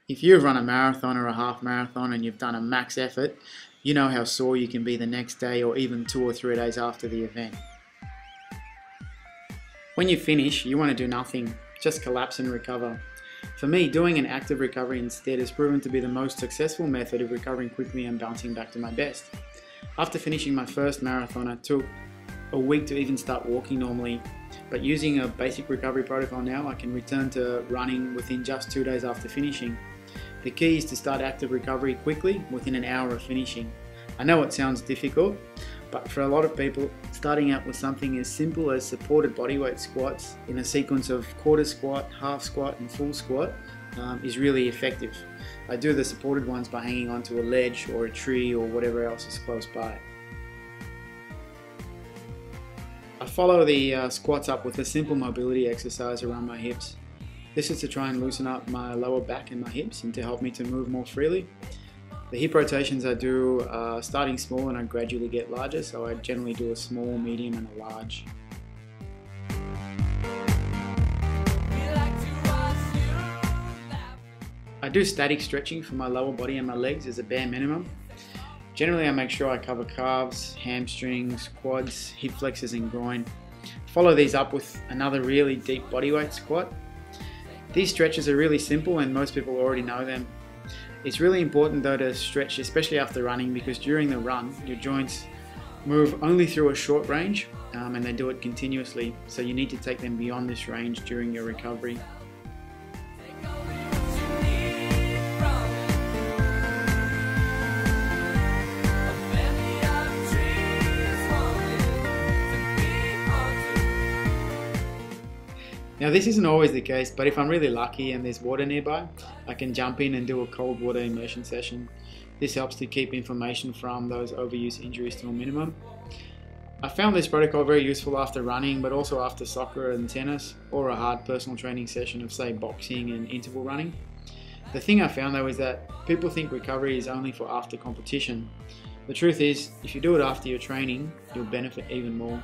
If you've run a marathon or a half marathon and you've done a max effort, you know how sore you can be the next day or even 2 or 3 days after the event. When you finish, you want to do nothing, just collapse and recover. For me, doing an active recovery instead has proven to be the most successful method of recovering quickly and bouncing back to my best. After finishing my first marathon, it took a week to even start walking normally, but using a basic recovery protocol now, I can return to running within just 2 days after finishing. The key is to start active recovery quickly, within an hour of finishing. I know it sounds difficult, but for a lot of people, starting out with something as simple as supported bodyweight squats in a sequence of quarter squat, half squat and full squat is really effective. I do the supported ones by hanging onto a ledge or a tree or whatever else is close by. I follow the squats up with a simple mobility exercise around my hips. This is to try and loosen up my lower back and my hips and to help me to move more freely. The hip rotations I do are starting small and I gradually get larger, so I generally do a small, medium and a large. I do static stretching for my lower body and my legs as a bare minimum. Generally I make sure I cover calves, hamstrings, quads, hip flexors and groin. Follow these up with another really deep bodyweight squat. These stretches are really simple and most people already know them. It's really important though to stretch, especially after running, because during the run your joints move only through a short range and they do it continuously, so you need to take them beyond this range during your recovery. Now this isn't always the case, but if I'm really lucky and there's water nearby, I can jump in and do a cold water immersion session. This helps to keep inflammation from those overuse injuries to a minimum. I found this protocol very useful after running, but also after soccer and tennis, or a hard personal training session of say boxing and interval running. The thing I found though is that people think recovery is only for after competition. The truth is, if you do it after your training, you'll benefit even more.